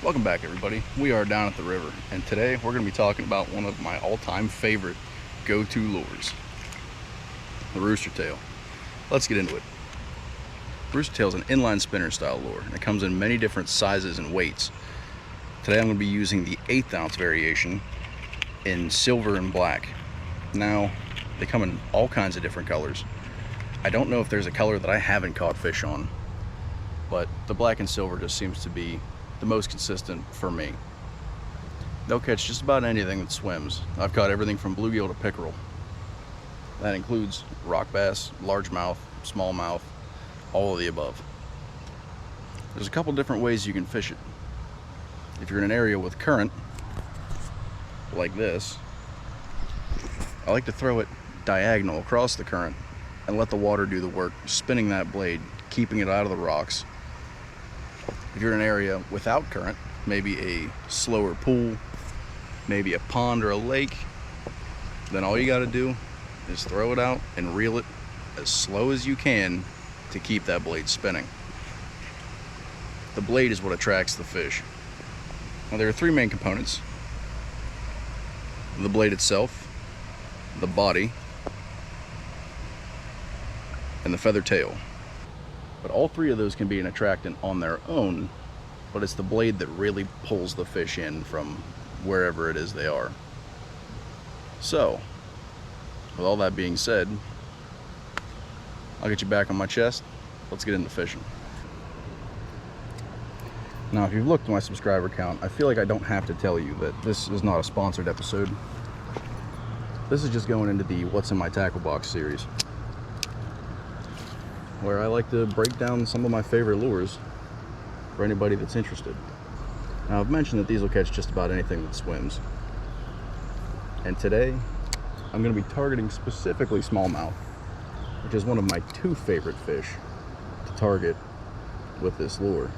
Welcome back, everybody. We are down at the river, and today we're going to be talking about one of my all-time favorite go-to lures, the Rooster Tail. Let's get into it. Rooster Tail is an inline spinner style lure, and it comes in many different sizes and weights. Today I'm going to be using the 1/8 ounce variation in silver and black. Now, they come in all kinds of different colors. I don't know if there's a color that I haven't caught fish on, but the black and silver just seems to be the most consistent for me. They'll catch just about anything that swims. I've caught everything from bluegill to pickerel. That includes rock bass, largemouth, smallmouth, all of the above. There's a couple different ways you can fish it. If you're in an area with current, like this, I like to throw it diagonal across the current and let the water do the work, spinning that blade, keeping it out of the rocks. If you're in an area without current, maybe a slower pool, maybe a pond or a lake, then all you got to do is throw it out and reel it as slow as you can to keep that blade spinning. The blade is what attracts the fish. Now, there are three main components: the blade itself, the body, and the feather tail. But all three of those can be an attractant on their own, but it's the blade that really pulls the fish in from wherever it is they are. So, with all that being said, I'll get you back on my chest. Let's get into fishing. Now, if you've looked at my subscriber count, I feel like I don't have to tell you that this is not a sponsored episode. This is just going into the What's in My Tackle Box series, where I like to break down some of my favorite lures for anybody that's interested. Now, I've mentioned that these will catch just about anything that swims. And today, I'm going to be targeting specifically smallmouth, which is one of my two favorite fish to target with this lure.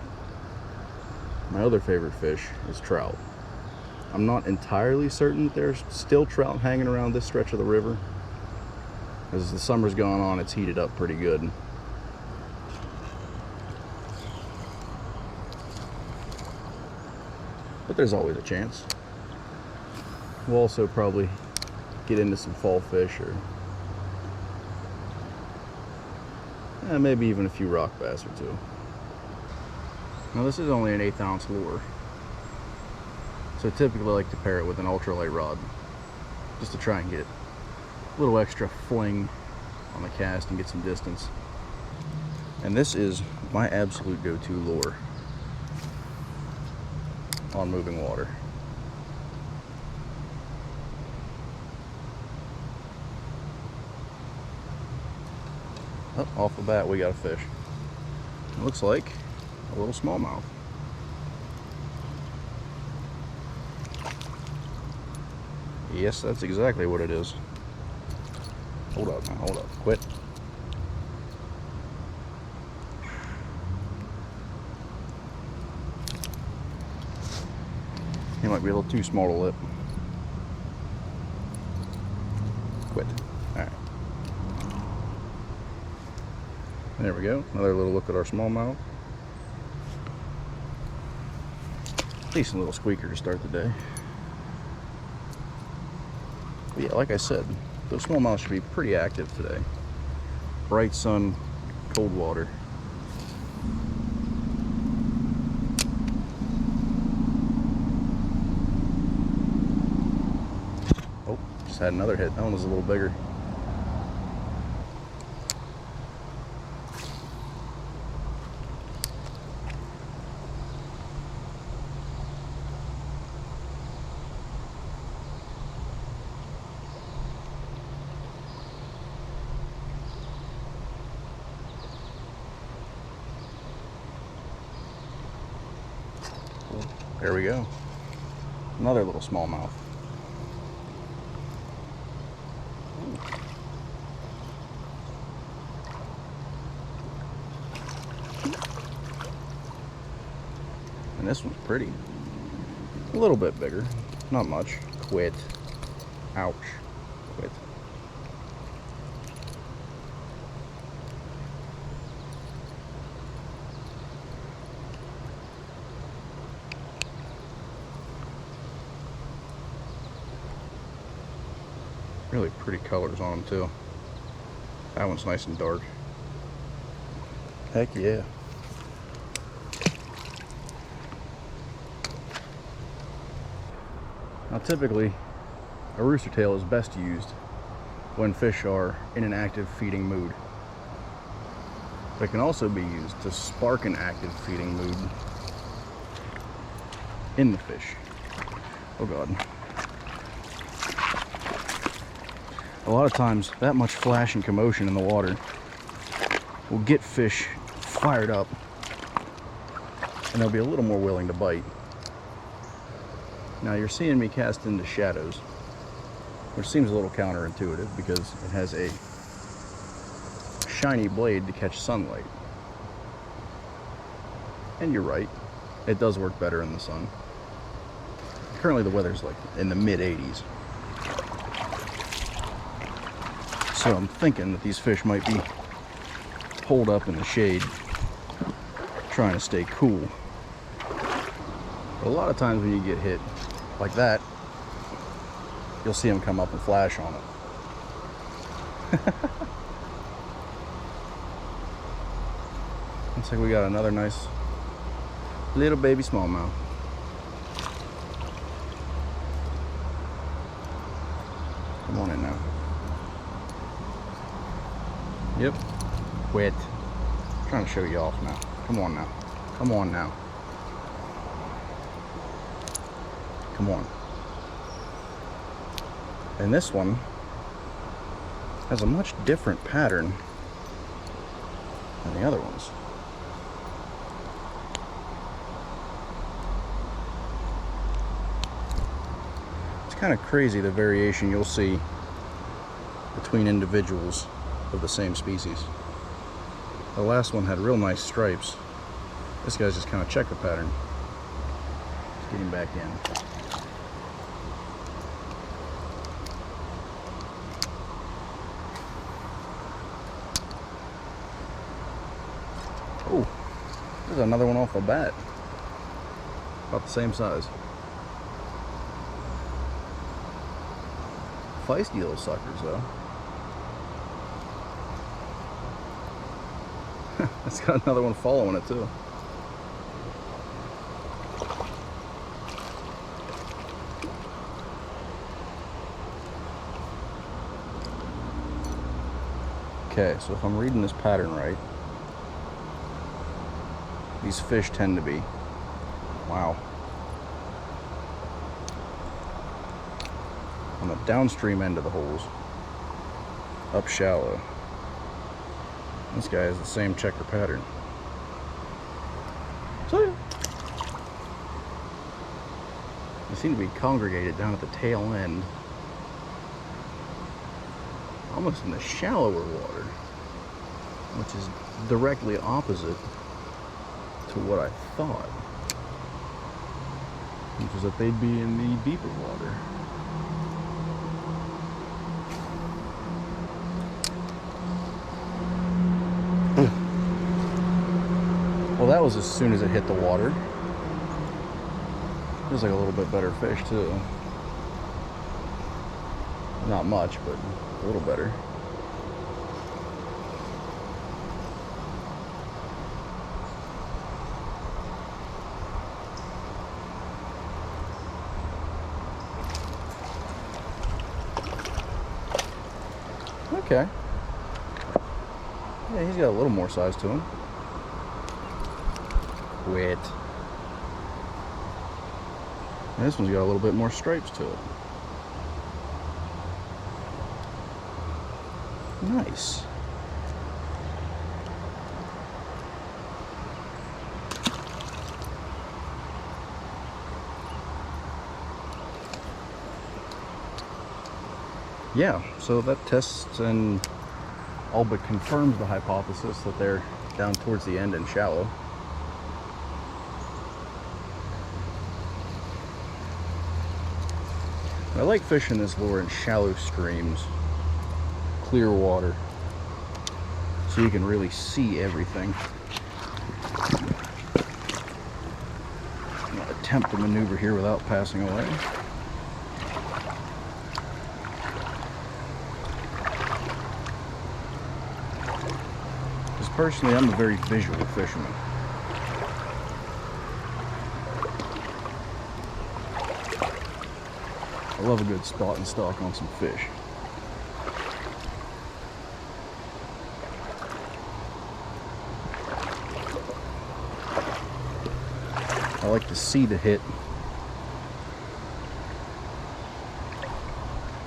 My other favorite fish is trout. I'm not entirely certain there's still trout hanging around this stretch of the river. As the summer's going on, it's heated up pretty good. But there's always a chance. We'll also probably get into some fall fish, or maybe even a few rock bass or two. Now, this is only an 1/8 ounce lure, so typically I like to pair it with an ultralight rod, just to try and get a little extra fling on the cast and get some distance. And this is my absolute go-to lure on moving water. Oh, off the bat we got a fish. It looks like a little smallmouth. Yes, that's exactly what it is. Hold up now, hold up, quit. He might be a little too small to lip. Quit. Alright. There we go. Another little look at our smallmouth. Decent little squeaker to start the day. But yeah, like I said, those smallmouths should be pretty active today. Bright sun, cold water. Oh, just had another hit. That one was a little bigger. There we go. Another little smallmouth. And this one's pretty. A little bit bigger. Not much. Quit. Ouch. Quit. Really pretty colors on them too. That one's nice and dark. Heck yeah. Now typically, a rooster tail is best used when fish are in an active feeding mood. But it can also be used to spark an active feeding mood in the fish. Oh God. A lot of times, that much flash and commotion in the water will get fish fired up, and they'll be a little more willing to bite. Now you're seeing me cast into shadows, which seems a little counterintuitive because it has a shiny blade to catch sunlight. And you're right, it does work better in the sun. Currently the weather's like in the mid-80s. So I'm thinking that these fish might be holed up in the shade, trying to stay cool. But a lot of times when you get hit like that, you'll see them come up and flash on it. Looks like we got another nice little baby smallmouth. Come on in now. Yep. Quit. I'm trying to show you off now. Come on now. Come on now. Come on. And this one has a much different pattern than the other ones. It's kind of crazy the variation you'll see between individuals of the same species. The last one had real nice stripes. This guy's just kind of checker pattern. Let's get him back in. Oh, there's another one off the bat. About the same size. Feisty little suckers though. It's got another one following it too. Okay, so if I'm reading this pattern right, these fish tend to be, wow, on the downstream end of the holes, up shallow. This guy has the same checker pattern. So yeah. They seem to be congregated down at the tail end, almost in the shallower water, which is directly opposite to what I thought, which is that they'd be in the deeper water. Well, that was as soon as it hit the water. It was like a little bit better fish too. Not much, but a little better. Okay. Yeah, he's got a little more size to him. Quit. And this one's got a little bit more stripes to it. Nice. Yeah, so that tests and all but confirms the hypothesis that they're down towards the end and shallow. I like fishing this lure in shallow streams, clear water, so you can really see everything. I'm going to attempt to maneuver here without passing away. Personally, I'm a very visual fisherman. I love a good spot and stalk on some fish. I like to see the hit.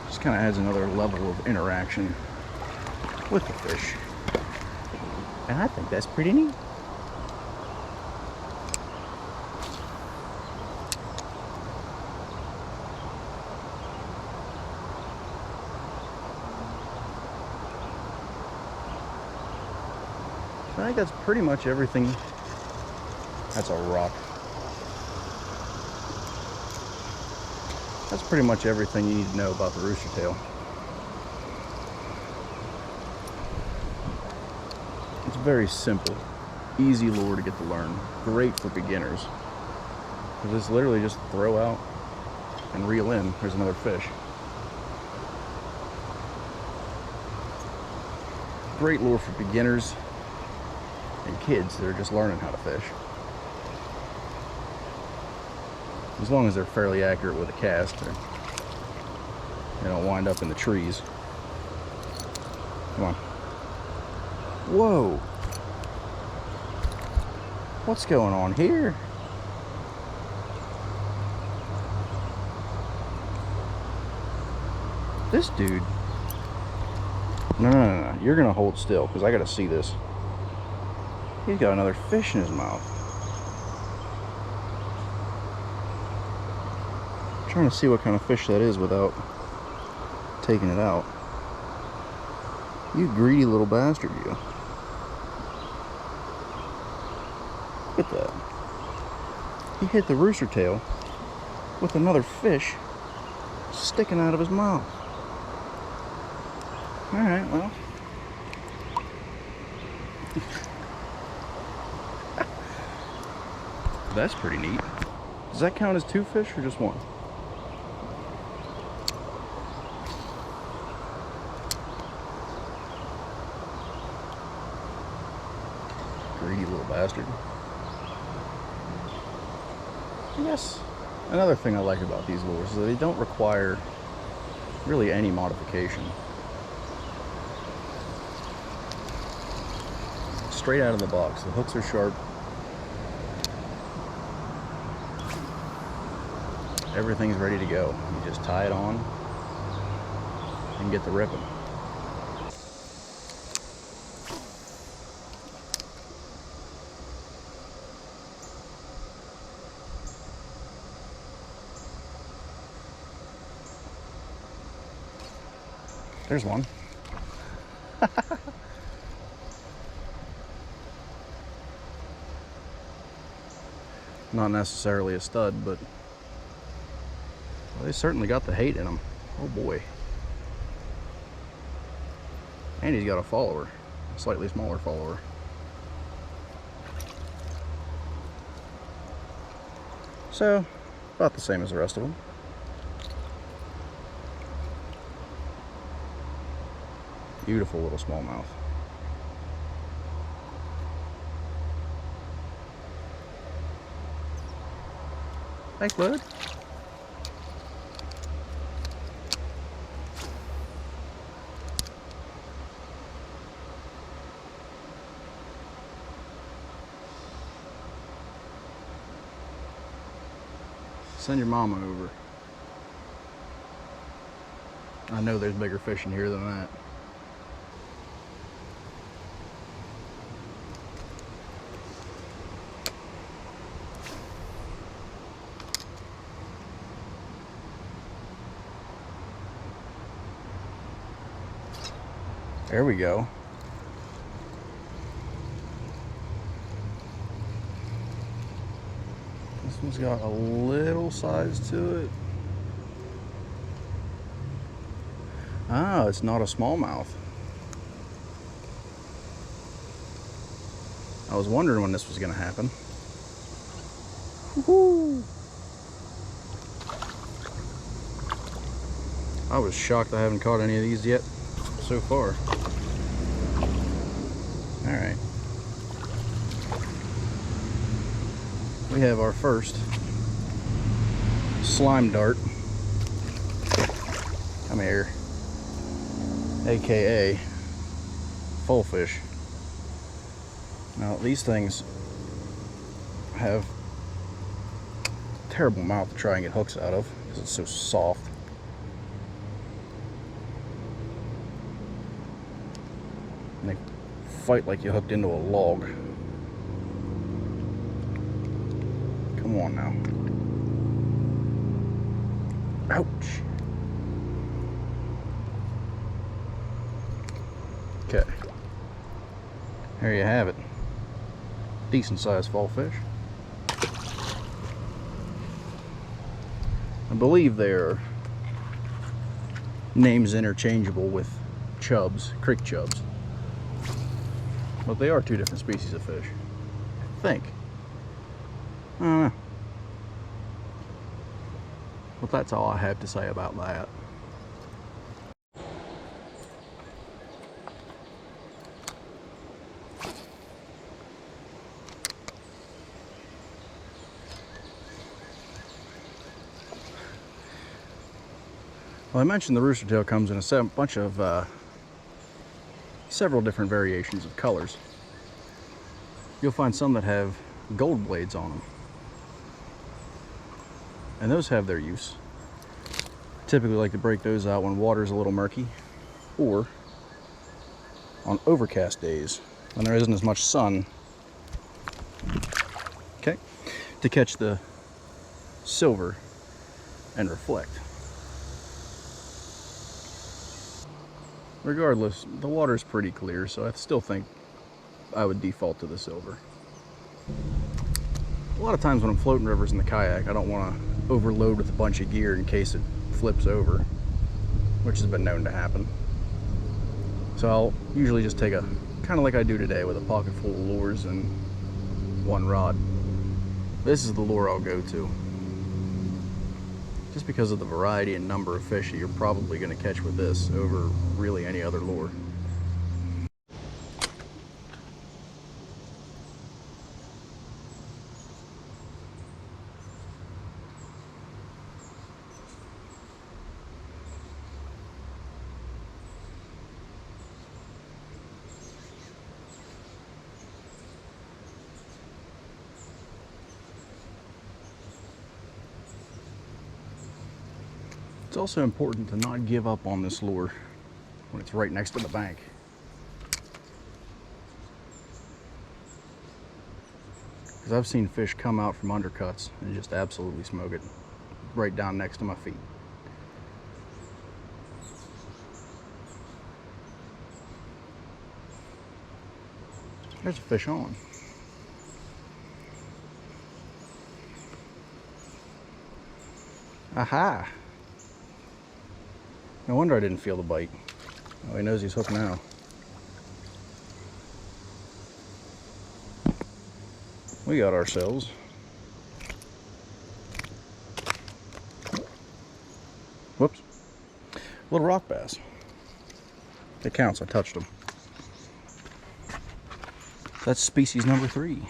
Just kind of adds another level of interaction with the fish. And I think that's pretty neat. I think that's pretty much everything. That's a rock. That's pretty much everything you need to know about the rooster tail. It's very simple, easy lure to get to learn, great for beginners. Because it's literally just throw out and reel in. There's another fish. Great lure for beginners and kids that are just learning how to fish. As long as they're fairly accurate with a cast, they don't wind up in the trees. Come on. Whoa! What's going on here? This dude. No. You're gonna hold still because I gotta see this. He's got another fish in his mouth. I'm trying to see what kind of fish that is without taking it out. You greedy little bastard, you. Look at that. He hit the rooster tail with another fish sticking out of his mouth. Alright, well. That's pretty neat. Does that count as 2 fish or just 1? Greedy little bastard. Yes. Another thing I like about these lures is that they don't require really any modification. Straight out of the box. The hooks are sharp. Everything's ready to go. You just tie it on and get the ripping. There's one. Not necessarily a stud, but well, they certainly got the hate in them. Oh boy. And he's got a follower, a slightly smaller follower. So, about the same as the rest of them. Beautiful little smallmouth. Thanks, bud. Send your mama over. I know there's bigger fish in here than that. There we go. This one's got a little size to it. Ah, it's not a smallmouth. I was wondering when this was going to happen. Woohoo! I was shocked I haven't caught any of these yet so far. All right. we have our first slime dart. Come here. AKA full fish. Now these things have a terrible mouth to try and get hooks out of because it's so soft. And they fight like you hooked into a log. Come on now. Ouch. Okay. There you have it. Decent sized fall fish. I believe their names interchangeable with chubs, creek chubs. But they are two different species of fish. I think. I don't know. But that's all I have to say about that. Well, I mentioned the rooster tail comes in a bunch of several different variations of colors. You'll find some that have gold blades on them, and those have their use. Typically like to break those out when water's a little murky, or on overcast days when there isn't as much sun, okay, to catch the silver and reflect. Regardless, the water's pretty clear, so I still think I would default to the silver. A lot of times when I'm floating rivers in the kayak, I don't want to overload with a bunch of gear in case it flips over, which has been known to happen. So I'll usually just take a, kind of like I do today, with a pocket full of lures and one rod. This is the lure I'll go to, just because of the variety and number of fish that you're probably going to catch with this over really any other lure. It's also important to not give up on this lure when it's right next to the bank. Because I've seen fish come out from undercuts and just absolutely smoke it right down next to my feet. There's a fish on. Aha! No wonder I didn't feel the bite. Oh, he knows he's hooked now. We got ourselves whoops, little rock bass. It counts, I touched them. That's species number 3.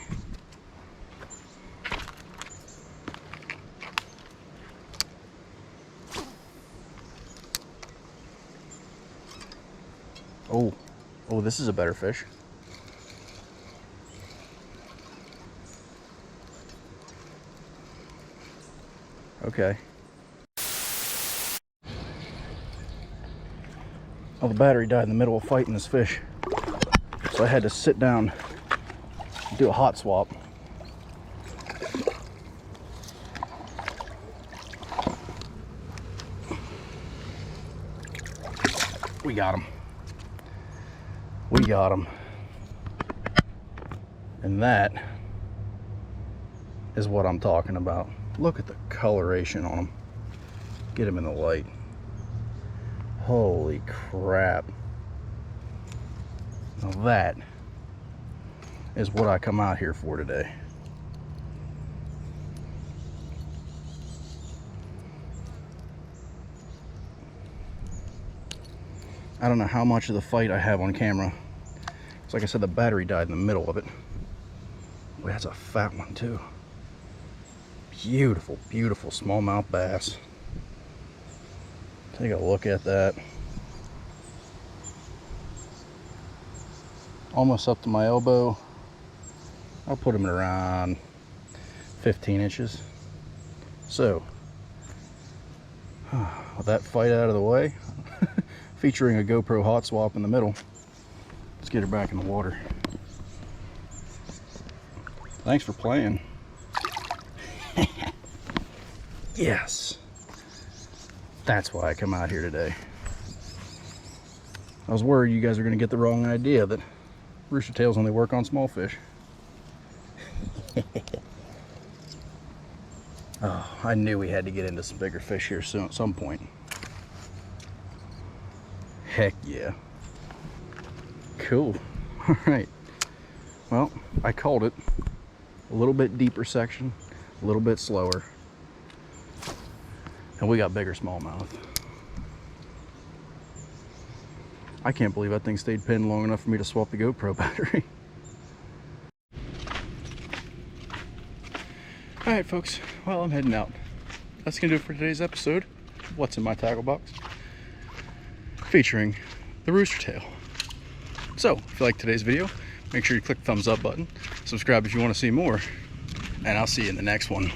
Oh, this is a better fish. Okay. Well, the battery died in the middle of fighting this fish, so I had to sit down and do a hot swap. We got him. We got him. And that is what I'm talking about. Look at the coloration on him. Get him in the light. Holy crap. Now that is what I come out here for today. I don't know how much of the fight I have on camera. It's like I said, the battery died in the middle of it. Boy, that's a fat one too. Beautiful, beautiful smallmouth bass. Take a look at that. Almost up to my elbow. I'll put him at around 15 inches. So, with that fight out of the way, featuring a GoPro hot swap in the middle, let's get her back in the water. Thanks for playing. Yes. That's why I come out here today. I was worried you guys are going to get the wrong idea that rooster tails only work on small fish. Oh, I knew we had to get into some bigger fish here soon at some point. Heck yeah. Cool. All right. Well, I called it. A little bit deeper section, a little bit slower. And we got bigger smallmouth. I can't believe that thing stayed pinned long enough for me to swap the GoPro battery. All right, folks. Well, I'm heading out. That's gonna do it for today's episode of What's in My Tackle Box, featuring the rooster tail. So, if you like today's video, make sure you click the thumbs up button, subscribe if you want to see more, and I'll see you in the next one.